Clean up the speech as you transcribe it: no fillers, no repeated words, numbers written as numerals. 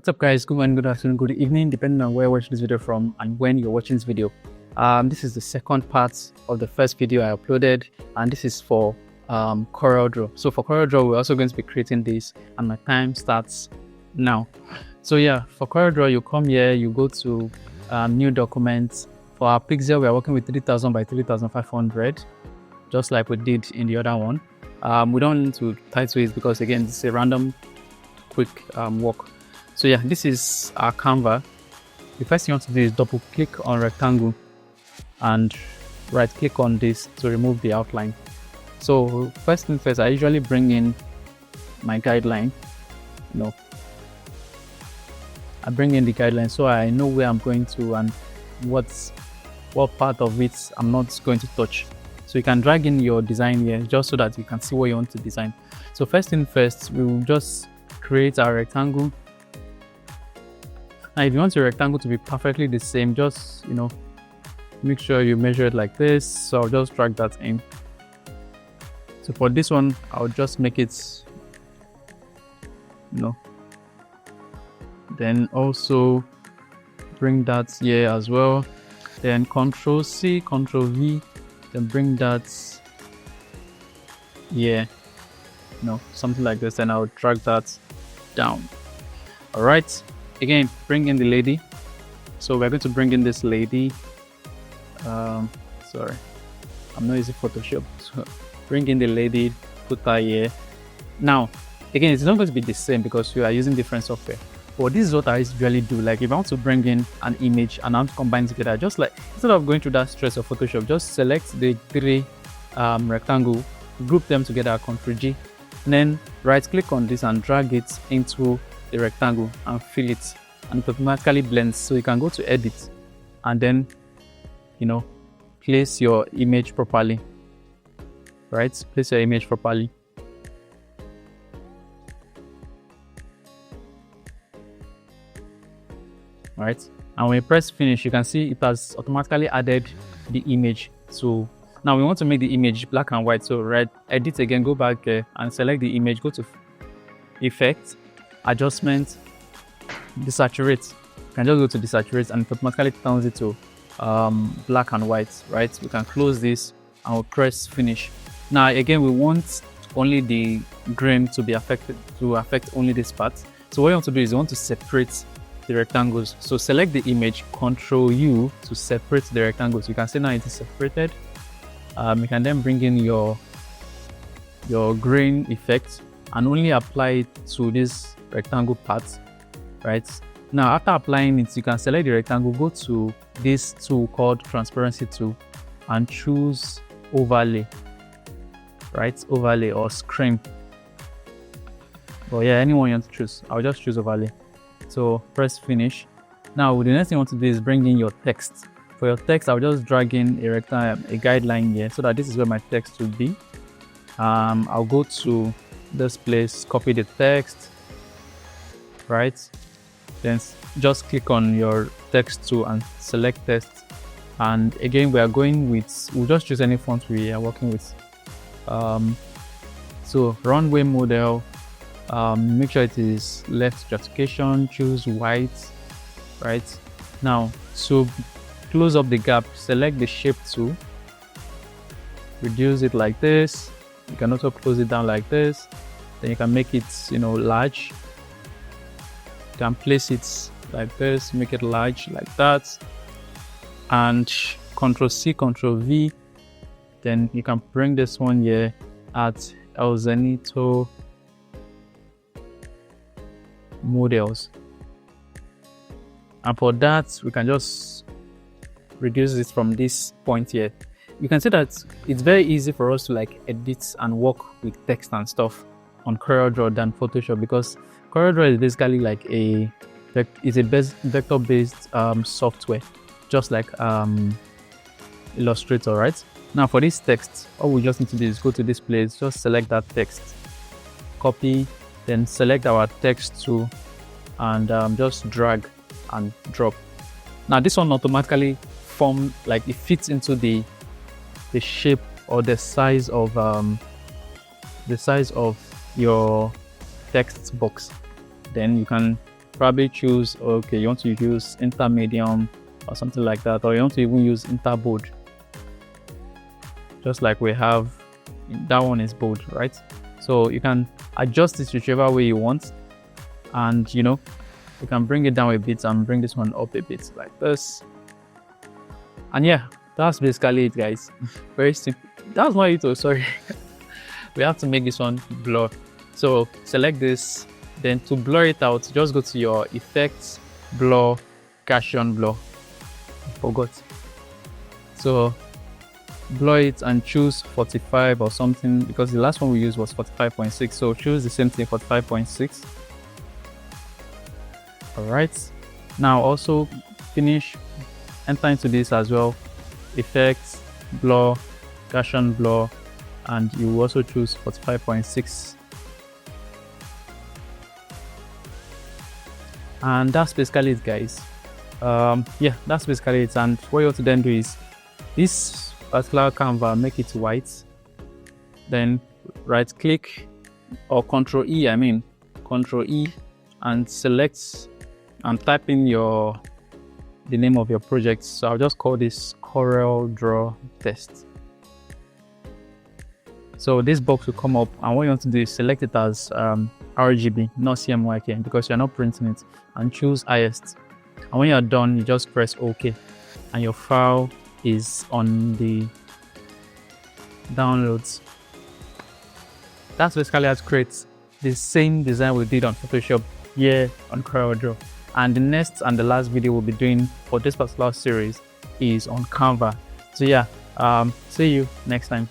What's up, guys? Good morning, good afternoon, good evening, depending on where you're watching this video from and when you're watching this video. This is the second part of the first video I uploaded, and this is for CorelDraw. So for CorelDraw, we're also going to be creating this, and my time starts now. So yeah, for CorelDraw, you come here, you go to new documents. For our pixel, we are working with 3000 by 3500, just like we did in the other one. We don't need to title it because again, it's a random quick work. So yeah, this is our Canva. The first thing you want to do is double click on rectangle and right click on this to remove the outline. So first thing first, I usually bring in my guideline. I bring in the guideline so I know where I'm going to and what part of it I'm not going to touch. So you can drag in your design here just so that you can see what you want to design. So first thing first, we will just create our rectangle. Now, if you want your rectangle to be perfectly the same, just make sure you measure it like this. So I'll just drag that in. So for this one, I'll just make it, then also bring that here as well. Then Control C, Control V, then bring that here, something like this. Then I'll drag that down. All right. Again, bring in the lady. So we're going to bring in this lady. Sorry, I'm not using Photoshop. So bring in the lady, put her here. Now, again, it's not going to be the same because we are using different software. But this is what I usually do. Like if I want to bring in an image and I want to combine together, just like instead of going through that stress of Photoshop, just select the three rectangle, group them together, Ctrl G, and then right click on this and drag it into the rectangle and fill it, and it automatically blends. So you can go to edit and then place your image properly. Right, place your image properly. All right, and when you press finish, you can see it has automatically added the image. So now we want to make the image black and white. So right, edit again, go back and select the image, go to effect, adjustment, desaturate. You can just go to desaturate and it automatically turns it to black and white. Right, we can close this and we'll press finish. Now again, we want only the grain to be affected, to affect only this part. So what you want to do is you want to separate the rectangles. So select the image, Control U to separate the rectangles. You can see now it is separated. You can then bring in your grain effect and only apply it to this rectangle part. Right, now after applying it, you can select the rectangle, go to this tool called transparency tool and choose overlay. Right, overlay or scrimp. But yeah, anyone you want to choose. I'll just choose overlay. So press finish. Now the next thing you want to do is bring in your text. For your text, I'll just drag in a guideline here so that this is where my text will be. I'll go to this place, copy the text, right? Then just click on your text tool and select text. And again, we'll just choose any font we are working with. So runway model. Make sure it is left justification, choose white. Right, now so close up the gap, select the shape tool, reduce it like this. You can also close it down like this. Then you can make it large. You can place it like this, make it large like that, and Ctrl C, Ctrl V. Then you can bring this one here at El Zenito models, and for that we can just reduce it from this point here. You can see that it's very easy for us to edit and work with text and stuff on CorelDraw than Photoshop, because CorelDraw is basically it's a vector-based software, just like Illustrator. Right, now for this text, all we just need to do is go to this place, just select that text, copy, then select our text tool and just drag and drop. Now this one automatically it fits into the shape or the size of your text box. Then you can probably choose, okay, you want to use intermedium or something like that, or you want to even use interbold, just like we have that one is bold, right? So you can adjust it whichever way you want, and you can bring it down a bit and bring this one up a bit like this. And yeah, that's basically it, guys. Very simple. That's not it, sorry. We have to make this one blur. So select this, then to blur it out, just go to your effects, blur, Gaussian blur. I forgot. So blur it and choose 45 or something, because the last one we used was 45.6. So choose the same thing, 45.6. All right. Now also finish, enter into this as well, effects, blur, Gaussian blur, and you also choose 45.6. And that's basically it, guys. Yeah, that's basically it. And what you want to then do is this particular canvas, make it white, then right click or Control E, Control E, and select and type in the name of your project. So I'll just call this CorelDraw test. So this box will come up, and what you want to do is select it as RGB, not CMYK, because you're not printing it, and choose highest. And when you're done, you just press OK, and your file is on the downloads. That's basically how to create the same design we did on Photoshop here on CorelDraw. And the next and the last video we'll be doing for this particular series is on Canva. So yeah, see you next time.